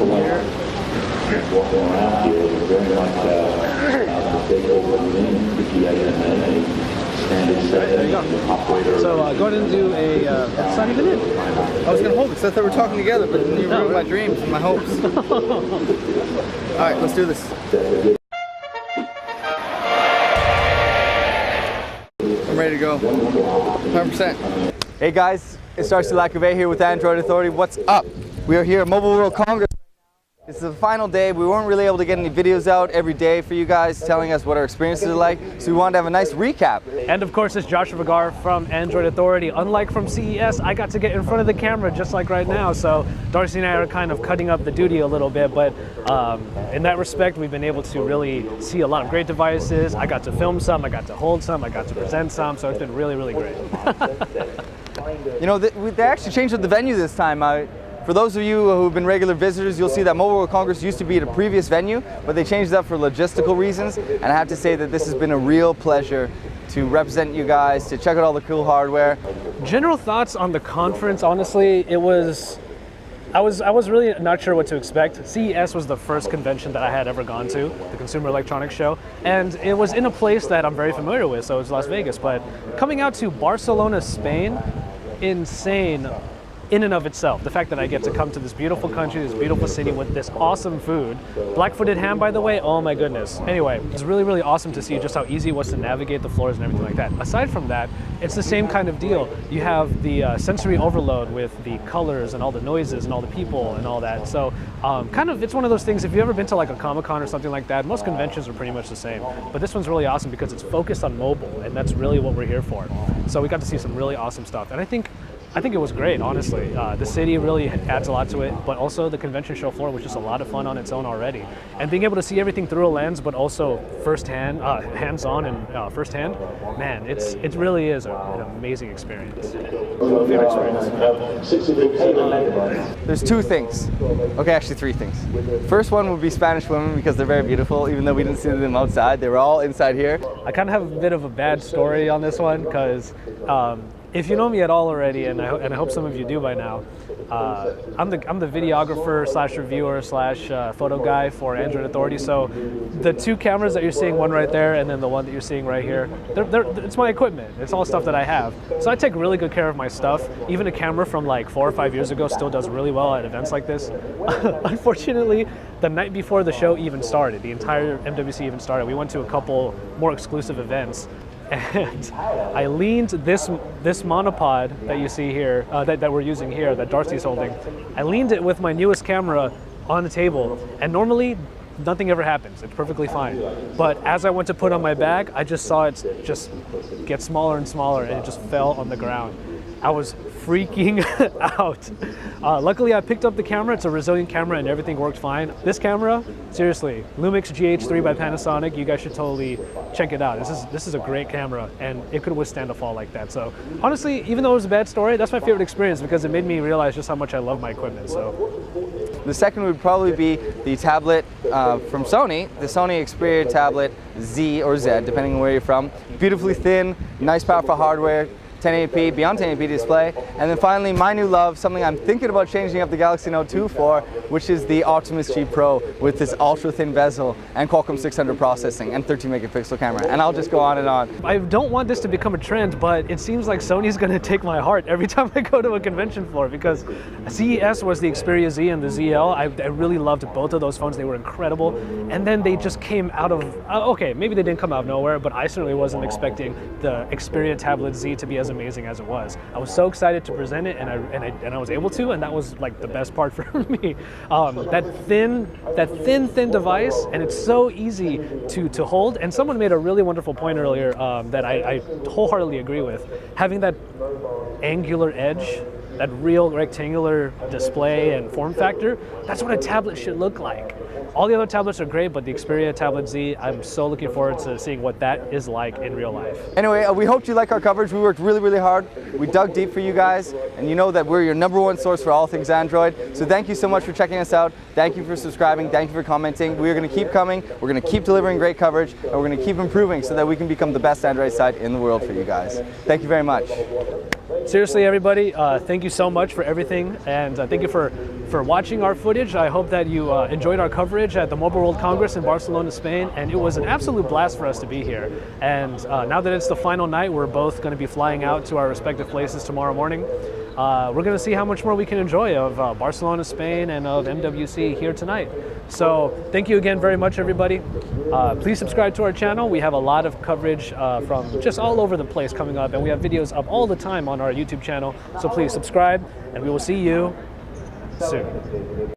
here. Walking around here is very much the takeover of There you go. So going into a, it's not even in. I was gonna hold it because I thought we were talking together, but you ruined my dreams and my hopes. Alright, let's do this. I'm ready to go. 100%. Hey guys, it's Darcy here with Android Authority. What's up? We are here at Mobile World Congress. It's the final day. We weren't really able to get any videos out every day for you guys telling us what our experiences are like, so we wanted to have a nice recap. And of course, it's Josh from Android Authority. Unlike from CES, I got to get in front of the camera just like right now, so Darcy and I are kind of cutting up the duty a little bit, but in that respect, we've been able to really see a lot of great devices. I got to film some, I got to hold some, I got to present some, so it's been really, really great. You know, they actually changed up the venue this time. For those of you who have been regular visitors, you'll see that Mobile World Congress used to be at a previous venue, but they changed it up for logistical reasons. And I have to say that this has been a real pleasure to represent you guys, to check out all the cool hardware. General thoughts on the conference, honestly, I was really not sure what to expect. CES was the first convention that I had ever gone to, the Consumer Electronics Show, and it was in a place that I'm very familiar with, so it's Las Vegas. But coming out to Barcelona, Spain, insane. In and of itself, the fact that I get to come to this beautiful country, this beautiful city with this awesome food. Black-footed ham, by the way, oh my goodness. Anyway, it's really, really awesome to see just how easy it was to navigate the floors and everything like that. Aside from that, it's the same kind of deal. You have the sensory overload with the colors and all the noises and all the people and all that. So kind of, it's one of those things, if you've ever been to like a Comic-Con or something like that, most conventions are pretty much the same. But this one's really awesome because it's focused on mobile, and that's really what we're here for. So we got to see some really awesome stuff. And I think it was great, honestly. The city really adds a lot to it, but also the convention show floor was just a lot of fun on its own already. And being able to see everything through a lens, but also firsthand, hands-on and firsthand, man, it really is an amazing experience. There's two things. Okay, actually three things. First one would be Spanish women because they're very beautiful, even though we didn't see them outside. They were all inside here. I kind of have a bit of a bad story on this one because if you know me at all already, and I hope some of you do by now, I'm the videographer slash reviewer slash photo guy for Android Authority. So the two cameras that you're seeing, one right there and then the one that you're seeing right here, it's my equipment. It's all stuff that I have. So I take really good care of my stuff. Even a camera from like 4 or 5 years ago still does really well at events like this. Unfortunately, the night before the show even started, the entire MWC even started, we went to a couple more exclusive events. And I leaned this monopod that you see here, that we're using here, that Darcy's holding, I leaned it with my newest camera on the table, and normally nothing ever happens. It's perfectly fine. But as I went to put on my bag, I just saw it just get smaller and smaller, and it just fell on the ground. I was freaking out. Luckily, I picked up the camera. It's a resilient camera and everything worked fine. This camera, seriously, Lumix GH3 by Panasonic, you guys should totally check it out. This is a great camera and it could withstand a fall like that. So honestly, even though it was a bad story, that's my favorite experience because it made me realize just how much I love my equipment. So the second would probably be the tablet from Sony, the Sony Xperia Tablet Z or Z, depending on where you're from. Beautifully thin, nice powerful hardware, 1080p, beyond 1080p display. And then finally, my new love, something I'm thinking about changing up the Galaxy Note 2 for, which is the Optimus G Pro with this ultra thin bezel and Qualcomm 600 processing and 13 megapixel camera. And I'll just go on and on. I don't want this to become a trend, but it seems like Sony's gonna take my heart every time I go to a convention floor because CES was the Xperia Z and the ZL. I really loved both of those phones. They were incredible. And then they just came out of, okay, maybe they didn't come out of nowhere, but I certainly wasn't expecting the Xperia Tablet Z to be as amazing as it was. I was so excited to present it, and I was able to, and that was like the best part for me. That thin device, and it's so easy to hold. And someone made a really wonderful point earlier that I wholeheartedly agree with. Having that angular edge, that real rectangular display and form factor, that's what a tablet should look like. All the other tablets are great, but the Xperia Tablet Z, I'm so looking forward to seeing what that is like in real life. Anyway, we hope you like our coverage. We worked really, really hard. We dug deep for you guys, and you know that we're your #1 source for all things Android. So thank you so much for checking us out. Thank you for subscribing. Thank you for commenting. We're going to keep coming. We're going to keep delivering great coverage, and we're going to keep improving so that we can become the best Android site in the world for you guys. Thank you very much. seriously, everybody, thank you so much for everything, and thank you for watching our footage. I hope that you enjoyed our coverage at the Mobile World Congress in Barcelona, Spain, and it was an absolute blast for us to be here. And now that it's the final night, we're both going to be flying out to our respective places tomorrow morning. We're going to see how much more we can enjoy of Barcelona, Spain, and of MWC here tonight. So thank you again very much, everybody. Please subscribe to our channel. We have a lot of coverage from just all over the place coming up, and we have videos up all the time on our YouTube channel. So please subscribe, and we will see you soon.